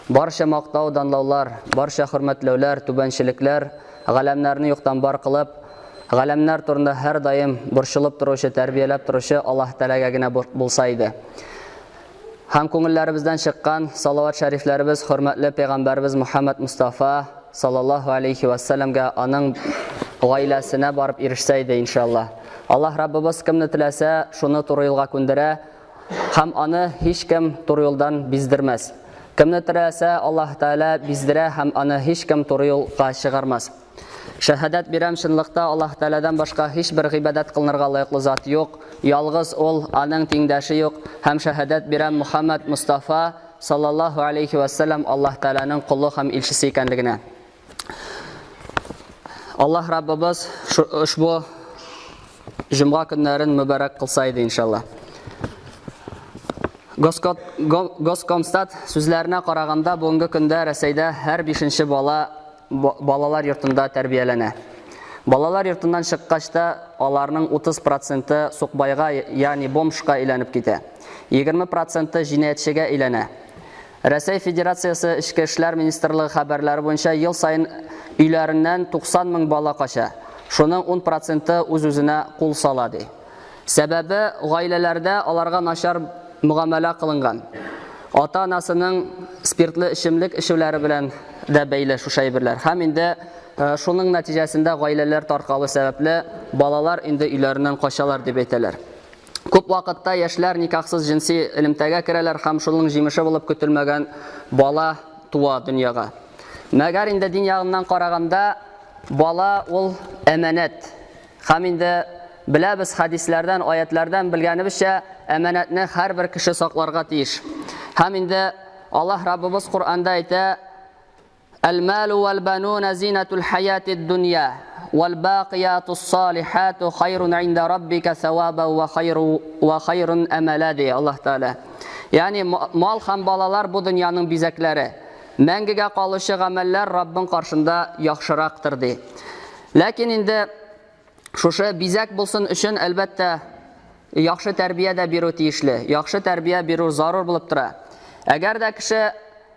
Барша мактау данлаулар, барша хөрмәтләүләр, түбәнчелекләр, галәмнәрне юктан бар кылып, галәмнәр турында һәр даим борчылып торучы, тәрбияләп торучы Аллаһ Тәгаләгә генә булса иде. Һәм күңелләребездән чыккан салават шәрифләребез хөрмәтле пәйгамбәрбез Мухаммад Мустафа саллаллаһу алейхи ва салламга, аның гаиләсенә барып ирешсә иде иншаллаһ. Аллаһ Раббыбыз кемне теләсә, шуны туры юлга күндерә һәм аны һичкем туры юлдан биздермәс. Кемне теләсә, Аллаһ Тәгалә биздерә һәм аны һичкем туры юлга чыгармас. Шәһадәт бирәм, чынлыкта Аллаһ Тәгаләдән башка һичбер гыйбадәт кылынырга лаеклы зат юк, ялгыз ул, аның тиңдәше юк, һәм шәһадәт бирәм Мухаммад Мустафа саллаллаһу алейхи ва саллям Аллаһ Тәгаләнең кулы һәм илчесе икәнлегенә. Аллаһ Раббыбыз ушбу җомга көннәрен мөбарәк кылса иде иншаллаһ. Госкомстат сүзләренә караганда, бүгенге көндә Рәсәйдә һәр 5нче бала балалар йортында тәрбияләнә. Балалар йортыннан чыккачта аларның 30% сукбайга, ягъни бомжка әйләнеп китә. 20% җинаятьчегә әйләнә. Рәсәй Федерациясе Эчке эшләр министрлыгы хәбәрләре буенча ел сайын өйләреннән 90 мең бала кача. Шуның 10% үз-үзенә кул сала ди. Сәбәбе, гаиләләрдә аларга начар мугамәлә кылынган. Ата-анасының спиртлы эчемлек эчүләре белән дә бәйле шушы әйберләр. Һәм инде шуның нәтиҗәсендә гаиләләр таркалу сәбәпле балалар инде өйләреннән качалар дип әйтәләр. Күп вакытта яшьләр никахсыз җинси элемтәгә керәләр һәм шуның җимеше булып көтелмәгән бала туа дөньяга. Мәгәр инде дин ягыннан караганда бала ул әманәт. Һәм инде беләбез хадисләрдән, аятлардан белгәнебезчә, әманәтне һәрбер кеше сакларга тиеш. Һәм инде Аллаһ Раббыбыз Куръанда әйтә: "Әл-малу вәл-бануна зинатул хаятид дунья, вәл-бақиятус салихату хайрун инда раббика савабан ва хайрун амала" ди Аллаһ Тәгалә. Ягъни мал һәм балалар бу дөньяның бизәкләре. Мәңгегә калучы гамәлләр Раббың каршында яхшырактыр ди. Ләкин инде шушы бизәк булсын өчен әлбәттә яхшы тәрбия дә бирү тиешле. Яхшы тәрбия бирү зарур булып тора. Әгәр дә кеше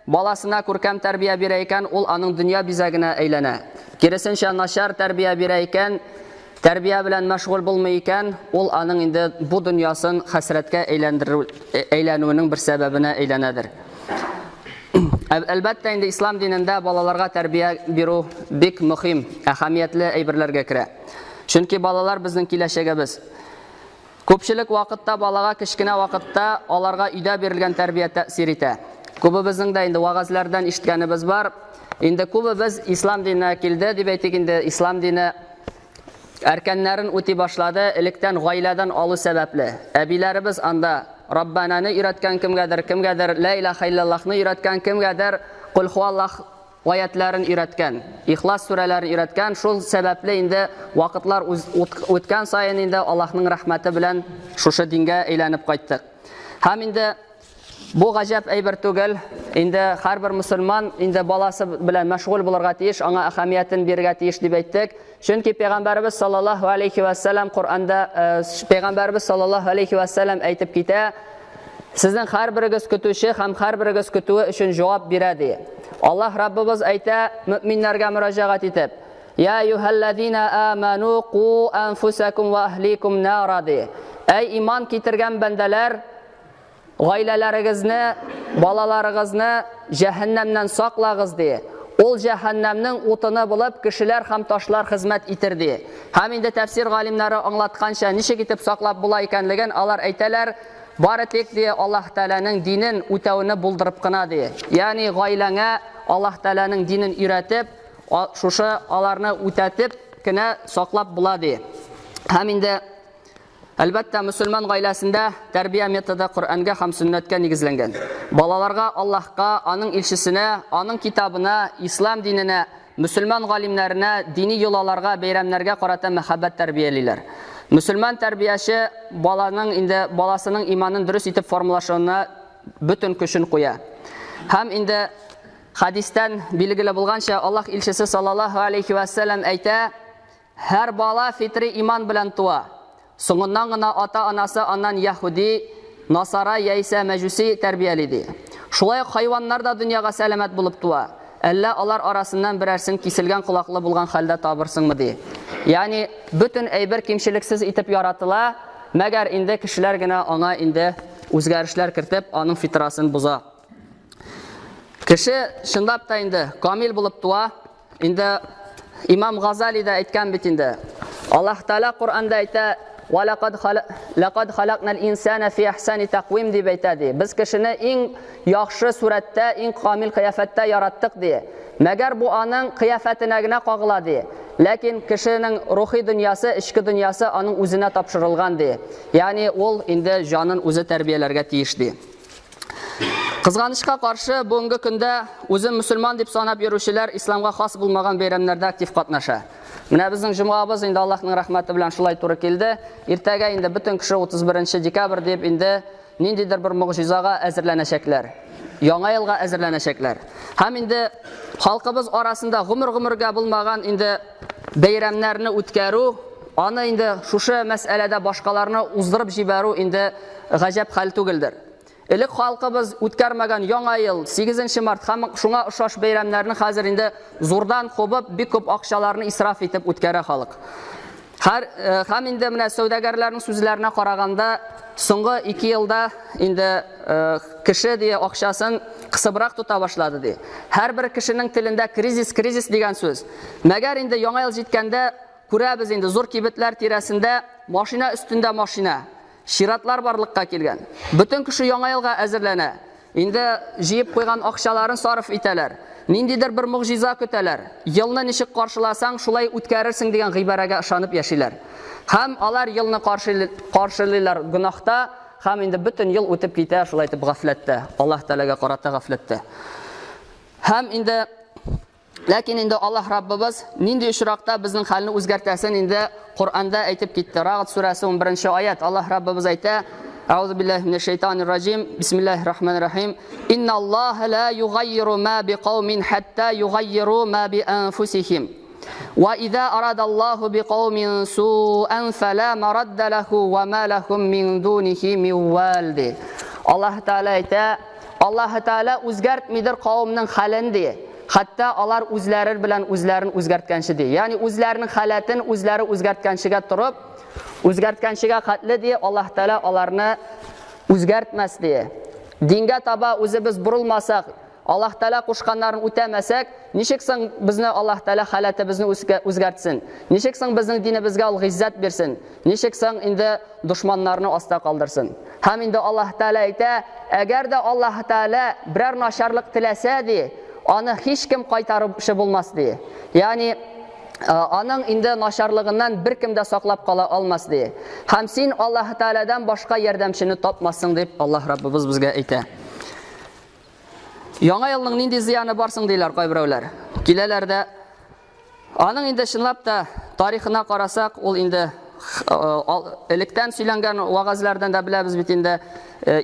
баласына күркәм тәрбия бирә икән, ул аның дөнья бизәгенә әйләнә. Киресенчә, начар тәрбия бирә икән, тәрбия белән мәшгуль булмый икән, ул аның инде бу дөньясын хәсрәткә әйләнүенең бер сәбәбенә әйләнәдер. Әлбәттә инде ислам динендә балаларга тәрбия бирү бик мөһим, әһәмиятле әйберләргә керә. Чөнки балалар безнең киләчәгебез. Күпчелек вакытта балага кечкенә вакытта аларга өйдә бирелгән тәрбия тәэсир итә. Күбебезнең дә инде вагазлардан ишеткәнебез бар. Инде күбебез ислам диненә килде дип әйтик, инде ислам дине әркәннәрен үти башлады, электән гаиләдән алу сәбәпле. Әбиләребез анда Раббананы өйрәткән кемгәдер ла илаха иллаллаһны өйрәткән, кемгәдер кул хуаллаһ аятларын өйрәткән, ихлас сүрәләрен өйрәткән. Шул сәбәпле инде вакытлар үткән саен инде Аллаһның рәхмәте белән шушы дингә әйләнеп кайттык. Һәм инде бу гаҗәп әйбер түгел. Инде һәрбер мусульман инде баласы белән мәшгуль булырга тиеш, аңа әһәмиятен бирергә тиеш дип әйттек. Чөнки пәйгамбәрбез саллаллаһу алейхи ва саллям Куръанда пәйгамбәрбез саллаллаһу алейхи ва саллям әйтеп китә: "Сезнең һәрберегез көтүче һәм һәрберегез көтүе өчен җавап бирә" ди. Аллаһ Раббыбыз әйтә мөэминнәргә мөрәҗәгать итеп: "Я аyyuhallazina amanu qu anfusakum wa ahlikum nara" ди. Әй иман китергән бәндәләр, гаиләләрегезне, балаларыгызны җәһәннәмнән саклагыз ди. Ул җәһәннәмнең утыны булып кешеләр һәм ташлар хезмәт итер ди. Һәм инде тәфсир галимнәре аңлатканча, ничек итеп саклап була икәнлеген алар әйтәләр: бары тик ди Аллаһ Тәгаләнең динен үтәүне булдырып кына ди. Ягъни гаиләңә Аллаһ Тәгаләнең динен өйрәтеп, шушы аларны үтәтеп кенә саклап була ди. Һәм инде әлбәттә мусульман гаиләсендә тәрбия методы Куръанга һәм сөннәткә нигезләнгән. Балаларга Аллаһка, аның илчесенә, аның китабына, ислам диненә, мусульман галимнәренә, дини йолаларга, бәйрәмнәргә карата мәхәббәт тәрбиялиләр. Мусульман тәрбияше баласының иманын дөрес итеп формулашуына бөтен көчен куя. Һәм инде хадистән билгеле булганча, Аллаһ илчесе саллаллаһу алейхи ва саллям әйтә: "Һәр бала фитри иман белән туа. Соңыннан гына ата-анасы аннан яһуди, насара яисә мәҗүси тәрбияли" ди. Шулай хайваннар да дөньяга сәламәт булып туа. Әллә алар арасыннан берәрсен киселгән колаклы булган хәлдә табырсыңмы ди. Ягъни бөтен әйбер кимчелексез итеп яратыла, мәгәр инде кешеләр генә аңа инде үзгәрешләр кертеп, аның фитрасын боза. Кеше шындап та инде камил булып туа. Инде Имам Газали да әйткән бит инде. Аллаһ Таала Кур'анда әйтә: «Лaqad халaqнал инсана фи ахсани тaqвим» дип әйтә. Без кешене иң яхшы сурәттә, иң камил кыяфәттә яраттык ди. Мәгәр бу аның кыяфәтенә генә кагыла ди. Ләкин кешенең рухи дөньясы, ичке дөньясы аның үзенә тапшырылган ди. Ягъни ул инде җанын үзе тәрбияләргә тиеш ди. Кызганычка каршы, бүгенге көндә үзен мусульман дип санап йөрүчеләр исламга хас булмаган бәйрәмнәрдә актив катнаша. Менә безнең җомгабыз инде Аллаһның рәхмәте белән шулай туры килде. Иртәгә инде бөтен кеше 31 декабрь дип инде ниндидер бер мугҗизага әзерләнәчәкләр. Яңа елга әзерләнәчәкләр. Һәм инде халкыбыз арасында гомер-гомергә булмаган инде бәйрәмнәрне үткәрү, аны инде шушы мәсьәләдә башкаларны уздырып җибәрү инде гаҗәп хәл түгелдер. Элек халкыбыз үткәрмәгән яңа ел 8 март һәм шуңа охшаш бәйрәмнәрне хәзер инде зурдан кубып, бик күп акчаларны исраф итеп үткәрә халык. Һәм инде менә сәүдәгәрләрнең сүзләренә караганда, соңгы 2 елда инде кеше ди акчасын кысыбрак тута башлады ди. Һәрбер кешенең телендә кризис дигән сүз. Мәгәр инде яңа ел җиткәндә күрәбез инде зур кибетләр тирәсендә машина өстендә машина, ширатлар барлыкка килгән. Бөтен кеше яңа елга әзерләнә. Инде җыеп куйган акчаларын сарыф итәләр. Ниндидер бер мугҗиза көтәләр. Елны ничек каршыласаң, шулай үткәрерсең дигән гыйбарәгә ышанып яшиләр. Һәм алар елны каршылыйлар гынахта, һәм инде бөтен ел үтеп китә шулай итеп гафләттә. Аллаһ Тәаләгә карата гафләттә. Һәм инде ләкин инде Аллаһ Раббыбыз нинди очракта безнең хәлне үзгәртәсен инде Кур'анда әйтеп китте. Рагд сүрәсе 11 аят. Аллаһ Раббыбыз әйтә: Аузу биллаһи минеш шайтанир раҗим. Бисмиллаһир рахманир рахим. Инналлаһа ла югаййиру ма биқаумин хатта югаййиру ма би анфусихим. Ва иза арадаллаһу биқаумин су'ан фала марадда лаху ва ма лахум мин дунихи мин валди. Аллаһ Таала әйтә: Аллаһ Таала үзгәртмидер кавымның хәлен ди. Хәтта алар үзләре белән үзләрен үзгәрткәнче ди. Ягъни үзләренең хәләтен үзләре үзгәрткәнчегә турып, үзгәрткәнчегә хәтле ди, Аллаһ Таала аларны үзгәртмәс ди. Дингә таба үзебез бурылмасак, Аллаһ Таала кушканнарын үтәмәсәк, ничек соң безне Аллаһ Таала хәләтебезне үзгәртсен? Ничек соң безнең динебезгә ул гыйззәт бирсен? Ничек соң инде душманнарны аста калдырсын? Һәм инде Аллаһ Таала әйтә: әгәр дә Аллаһ Таала берәр начарлык теләсә ди, аны һичкем кайтарышы булмас ди. Ягъни аның инде начарлыгыннан беркем дә саклап кала алмас ди. Һәм син Аллаһ Тааладан башка ярдәмчене тапмассың дип Аллаһ Раббыбыз безгә әйтә. Яңа елның нинди зыяны барсың диләр кайберәүләр. Киләләр дә аның инде чынлап та тарихына карасак, ул инде электән сөйләнгән вагазлардан да беләбез бит инде,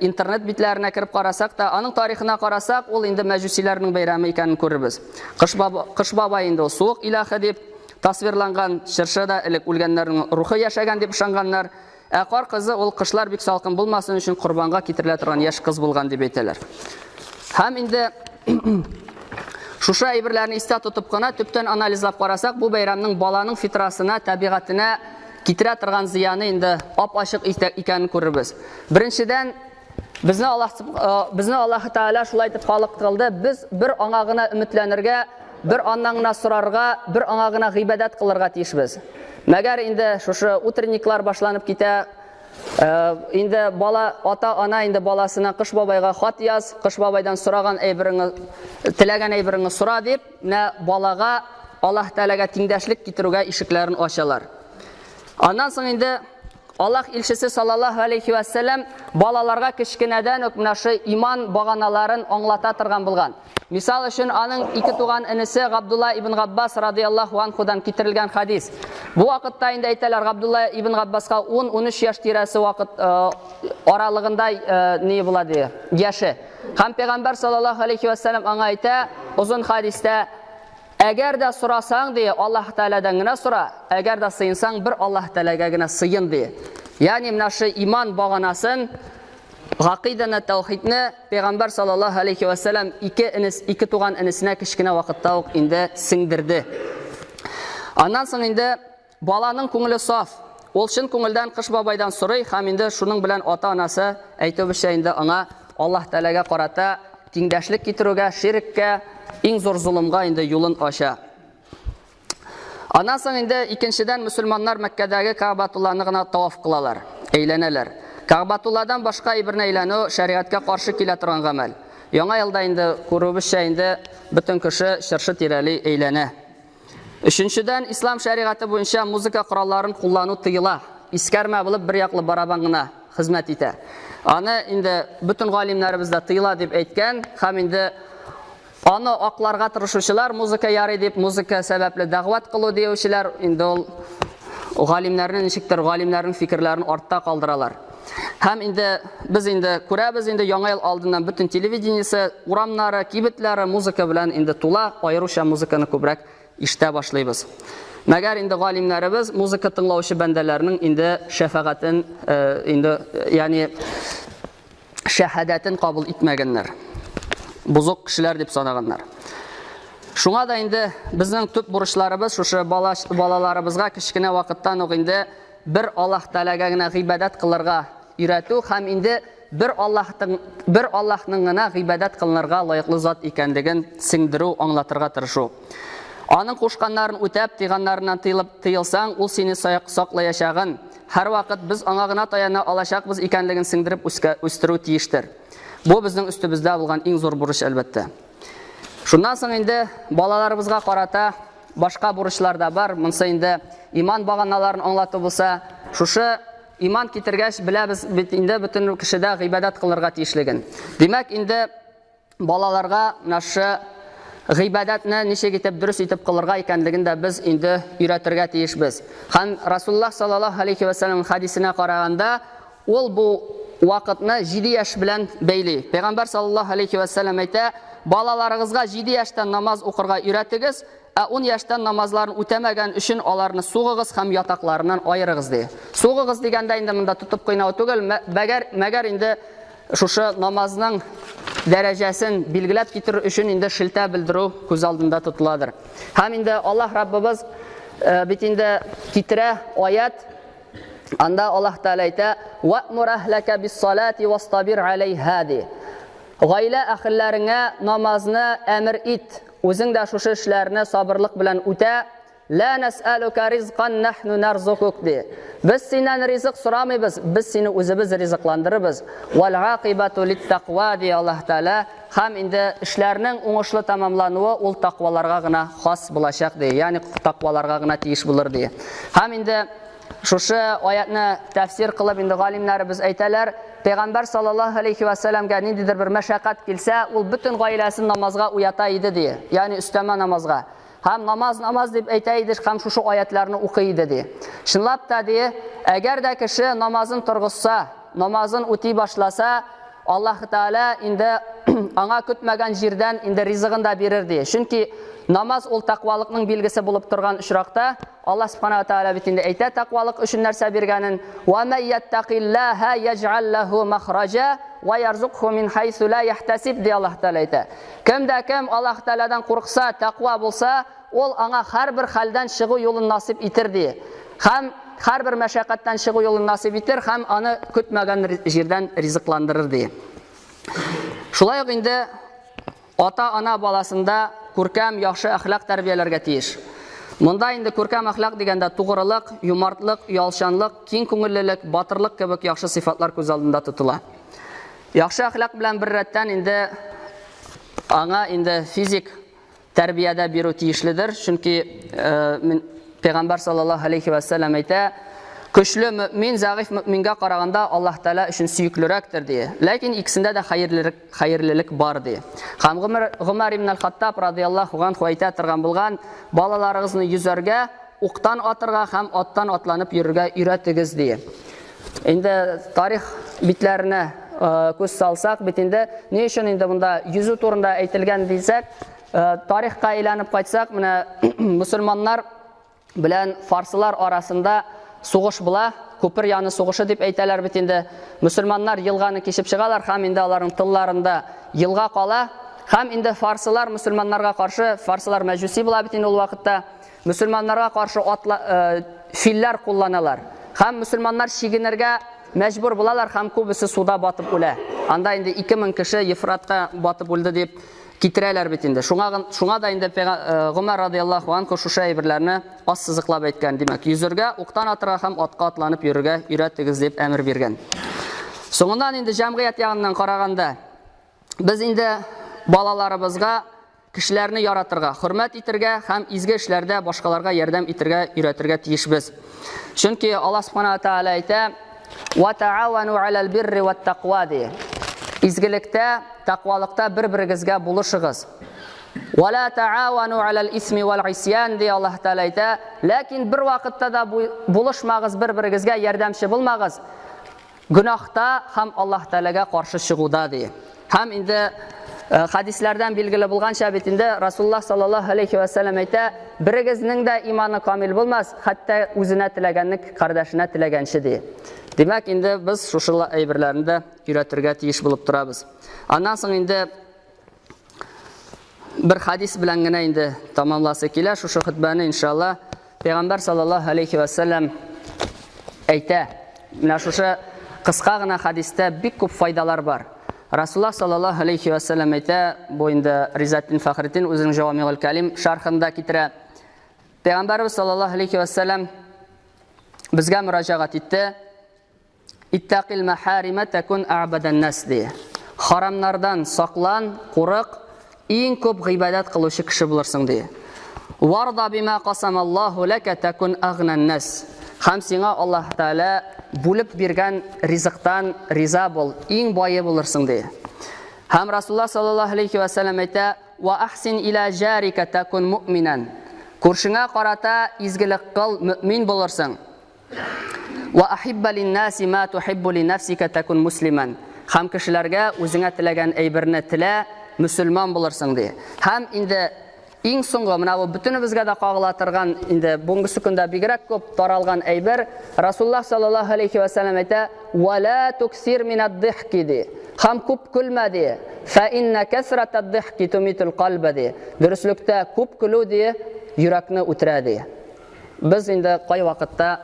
интернет битләренә кирип карасак та, аның тарихына карасак, ул инде мәҗүсиләрнең бәйрәме икәнен күрербез. Кыш бабай инде суык илаһы дип тасвирланган, чыршыда элек үлгәннәрнең рухы яшәгән дип ышанганнар. Ә кар кызы ул кышлар бик салкын булмасын өчен курбанга китерелә торган яшь кыз булган дип әйтәләр. Һәм инде шушы әйберләрне истә тотып кына төптән анализлап карасак, бу бәйрәмнең баланың фитрасына, табигатына китерә торган зыяны инде ап-ачык икәнен күрербез. Беренчедән, безне Аллаһ Таала шулай итеп халык кылды, без бер аңа гына өметләнергә, бер аннан гына сорарга, бер аңа гына гыйбадат кылырга тиешбез. Мәгәр инде шушы утренниклар башланып китә, инде бала, ата-ана инде баласына Кыш бабайга хат яз, Кыш бабайдан сораган әйбереңне, теләгән әйбереңне сора дип, балага Аллаһ Таалага тиңдәшлек китерүгә ишекләрен ачалар. Аннан соң инде Аллаһ илчесе саллаллаһу алейхи ва саллям балаларга кичкенәдән үк менә шу иман баганаларын аңлата торган булган. Мисал өчен аның ике туган инесе Габдулла ибн Габбас радиллаһу анхудан китерелгән хадис. Бу вакытта инде әйтәләр, Габдулла ибн Габбаска 10-13 яшь тирәсе вакыт аралыгында ни була ди, яше. Һәм Пәйгамбәр саллаллаһу алейхи ва саллям аңа әйтә, узын хадистә: әгәр дә сорасаң ди, Аллаһ Тааладан гына сора, әгәр дә сыйынсаң, бер Аллаһ Таалагә гына сыйын ди. Ягъни менә шу иман баганасын Гакыйданы, таухидны Пәйгамбәр саллаллаһу алейхи ва саллям ике туган инесенә кечкенә вакытта ук инде сеңдерде. Аннан соң инде баланың күңеле саф. Ул чын күңелдән Кыш бабайдан сорый һәм инде шуның белән ата-анасы әйтүбезчә инде аңа Аллаһ Тәгаләгә карата тиңдәшлек китерүгә, ширккә, иң зур зулымга инде юлын ача. Аннан соң инде икенчедән мөселманнар Мәккәдәге Кәгъбәтулланы гына таваф кылалар, әйләнәләр. Кәгъбәтулладан башка иберне әйләнү шәриәткә каршы килә торган гамәл. Яңа елда инде күрүбезчә инде бөтен кеше чыршы тирәли әйләнә. Өченчедән ислам шәригате буенча музыка коралларын куллану тыела. Искәрмә булып бер яклы барабан гына хезмәт итә. Аны инде бөтен галимнәребез дә тыела дип әйткән, һәм инде аны акларга тырышучылар музыка ярый дип музыка сәбәпле дәгъват кылу диючеләр инде ул галимнәрнең ничектер галимнәрнең фикерләрен артта калдыралар. Һәм инде без инде күрәбез инде яңа ел алдыннан бөтен телевидениесе, урамнары, кибетләре музыка белән инде тула, аеруча музыканы күбрәк ишетә башлыйбыз. Мәгәр инде галимнәребез музыка тыңлаучы бәндәләрнең инде шәфагатын, инде ягъни шәһадәтен кабул итмәгәннәр. Бузык кешеләр дип санаганнар. Шуңа да инде безнең төп бурычларыбыз шушы балаларыбызга кечкенә вакыттан ук инде бер Аллаһ Тәгаләгә генә гыйбадәт кылырга өйрәтү һәм инде бер Аллаһның гына гыйбадәт кылырга лаеклы зат икәнлеген сеңдерү, аңлатырга тырышу. Аның кушканнарын үтәп, тыйганнарыннан тыелсаң, ул сине саклаячагын, һәр вакыт без аңа гына таяна алачакбыз икәнлеген сеңдереп үстерү тиештер. Бу безнең үстебездә булган иң зур бурыч әлбәттә. Шуннан соң инде балаларыбызга карата башка бурычлар да бар. Монсы инде иман баганаларын аңлату булса, шушы иман китергәч беләбез бит инде бөтен кешедә гыйбадәт кылырга тиешлеген. Димәк, инде балаларга нашы гыйбадәтне ничек итеп дөрес итеп кылырга икәнлеген дә без инде өйрәтергә тиешбез. Һәм Расулуллаһ саллаллаһу алейхи ва саллям хадисенә караганда, ул бу вакытны 7 яшь белән бәйли. Пәйгамбәр саллаллаһу алейхи ва саллям әйтә: "Балаларыгызга 7 яшьтән намаз укырга өйрәтегез, 10 яшьтән намазларын үтәмәгән өчен аларны сугыгыз һәм ятакларыннан аерыгыз" ди. Сугыгыз дигәндә инде монда тотып кыйнау түгел, мәгәр инде шушы намазның дәрәҗәсен билгеләп китерү өчен инде шелтә белдерү күз алдында тотыладыр. Һәм инде Аллаһ Раббыбыз бит инде китерә аят. Анда Аллаһ Тәгалә әйтә: "Ваъмур әһләкә бис-салати вастабир алейһа" ди. Гаилә әхилләреңә намазны әмер ит, үзең дә шушы эшләрне сабырлык белән үтә. "Ла нас'алука ризқан нахну нарзукук" ди. Без синнән ризык сорамыйбыз, без сине үзебез ризыкландырырбыз. "Вал акибату лит-тaqва" ди Аллаһ Тәгалә. Һәм инде эшләрнең уңышлы тамамлануы ул тaqваларга гына хас булачак ди. Ягъни тaqваларга гына тиеш булыр ди. Һәм инде шушы аятны тәфсир кылып инде галимнәребез әйтәләр, Пәйгамбәр саллаллаһу алейхи ва саллямга ниндидер бер мәшәкать килсә, ул бөтен гаиләсен намазга уята иде ди. Ягъни өстәмә намазга. Һәм намаз дип әйтә иде, һәм шушы аятларны укый иде ди. Шунлап та ди, әгәр дә кеше намазын торгызса, намазын үти башласа, Аллаһ Тәгалә инде аңа көтмәгән җирдән инде ризыгын да бирер ди. Чөнки намаз ул тaqвалыкның билгесе булып торган очракта Аллаһ Субханаһу ва Тәгалә бит инде әйтә тaqвалык өчен нәрсә биргәнен: "Ва ман яттақиллаһа яҗ'ал лаһу махраҗа ва ярзукху мин хайсу ла яхтасиб" ди Аллаһ Тәгалә әйтә. Кем Аллаһ Тәгаләдән курыкса, тaqва булса, ул аңа һәрбер хәлдән чыгу юлын насип итер ди. Һәм һәрбер мәшәкатьтән чыгу юлын насип итер һәм аны көтмәгән җирдән ризыкландырыр ди. Шулай ук инде ата-ана баласында күркәм, яхшы әхлак тәрбияләргә тиеш. Монда инде күркәм әхлак дигәндә тугрылык, юмартлык, ялчанлык, киң күңеллелек, батырлык кебек яхшы сыйфатлар күз алдында тотыла. Яхшы әхлак белән бер рәттән инде аңа инде физик тәрбиядә бирү тиешледер. Чөнки Пәйгамбәр саллаллаһу алейхи ва саллям әйтә: "Көчле мөмин зәгыйф мөмингә караганда Аллаһ Тәгалә өчен сөйөклерәктер" ди. Ләкин икесендә дә хәерлелек бар ди. Һәм Гомар ибн аль-Хаттаб радиллаһу анһу әйтә торган булган: "Балаларыгызны йөзәргә, уктан атырга һәм аттан атланып йөрергә өйрәтегез" ди. Инде тарих битләренә күз салсак, бит инде ни өчен инде монда йөзү турында әйтелгән дисәк, тарихка әйләнеп кайтсак, менә мусульманнар белән фарсылар арасында сугыш була, күпер яны сугышы дип әйтәләр бит инде. Мөселманнар елганы кешеп чыгалар, һәм инде аларның тылларында елга кала, һәм инде фарсылар мөселманнарга каршы, фарсылар мәҗүси була бит инде ул вакытта, мөселманнарга каршы филләр кулланалар. Һәм мөселманнар чигенергә мәҗбүр булалар, һәм күбесе суда батып үлә. Анда инде 2000 кеше Ефратка батып үлде дип китерәләр бит инде. Шуңа да инде Гомәр радиллаһу анһу шушы әйберләрне аз сызыклап әйткән. Димәк, йөзәргә, уктан атырга һәм атка атланып йөрергә өйрәтегез дип әмер биргән. Соңыннан инде җәмгыять ягыннан караганда, без инде балаларыбызга кешеләрне яратырга, хөрмәт итәргә һәм изге эшләрдә башкаларга ярдәм итәргә өйрәтергә тиешбез. Чөнки Аллаһ Субханаһу ва Тааля әйтә: "Ва таавану алал бирри ват тaqва" ди. Изгелектә, тақвалыкта бер-берегезгә булышыгыз. "Ва ла таавану алал исми вал исьян" ди Аллаһ Тааля әйтә. Ләкин бер вакытта да булышмагыз, бер-берегезгә ярдәмче булмагыз. Гүнахта һәм Аллаһ Тааляга каршы чыгуда ди. Һәм инде хадисләрдән билгеле булганча бит инде Расулуллаһ саллаллаһу алейхи ва саллям әйтә: "Берегезнең дә иманы камил булмас, хәтта үзенә теләгәнне кардәшенә теләгәнче" ди. Димәк, инде без шушылы әйберләрне өйрәтергә тиеш булып торабыз. Аннан соң инде бер хадис белән генә инде тамамласы килә шушы хутбаны иншалла. Пәйгамбәр саллаллаһу алейхи ва саллям әйтә: "Менә шушы кыска гына хадистә бик күп файдалар бар." Расулуллаһ саллаллаһу алейхи ва саллям әйтә, бу инде Ризаттин Фахриддин үзенең Җавамиул Калим шархында китерә. Пәйгамбәрбез саллаллаһу алейхи ва саллям безгә мөрәҗәгать итте: "Иттақил махарима такун а'бадан нас" ди. Харамнардан саклан, курык, иң күп гыйбадат кылучы кеше булырсың ди. "Варда бима қасамаллаху лака такун агнан нас" һәм сиңа Аллаһ Тааля бүлеп биргән ризыктан риза бул, иң бае булырсың ди. Һәм Расулуллаһ саллаллаһу алейхи ва саллям әйтә: "Ва ахсин иля жарика такун муъминан" күршеңә карата изгелек кыл, мөмин булырсың. "Ва ахибба лин-наси ма тухиббу ли-нафсика такун муслиман" һәм кешеләргә үзеңә теләгән әйберне телә, мөселман булырсың ди. Һәм инде иң соңгы менә бу бөтенебезгә дә кагыла торган инде бүгенге көндә бигрәк күп таралган әйбер Расулуллаһ саллаллаһу алейхи ва саллям әйтә: "Ва ла туксир минад-дихки" ди. Һәм күп көлмә ди. "Фа инна касратад-дихки тумитул qalba" ди. Дөреслектә күп көлү ди, йөрәкне үтерә ди. Без инде кай вакытта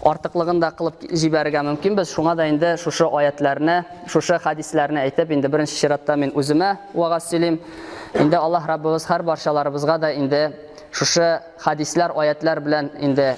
артыклыгын да кылып җибәрергә мөмкин. Без шуңа да инде шушы аятларны, шушы хадисләрне әйтеп, инде беренче чиратта мин үземә вагаз сөйлим. Инде Аллаһ Раббыбыз һәр барчаларыбызга да инде шушы хадислар, аятлар белән инде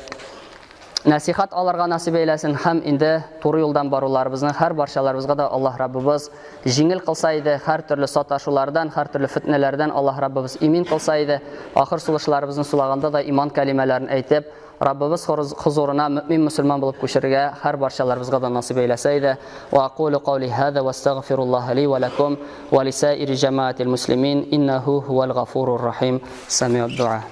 насихат алырга насип әйләсен һәм инде туры юлдан баруларыбызны һәр барчаларыбызга да Аллаһ Раббыбыз җиңел кылса иде, һәр төрле саташулардан, һәр төрле фитнәләрдән Аллаһ Раббыбыз имин кылса иде. Ахыр сулышларыбызны сулаганда да иман кәлимәләрен әйтеп, Раббыбыз хузурына мөмин мөселман булып күчерергә һәр барчаларыбызга да насип әйләсә иде. Ва aqulu qawli hadha wa astaghfirullah li wa lakum wa li sa'iri jama'atil muslimin innahu huwal ghafurur rahim. Sami'ud du'a.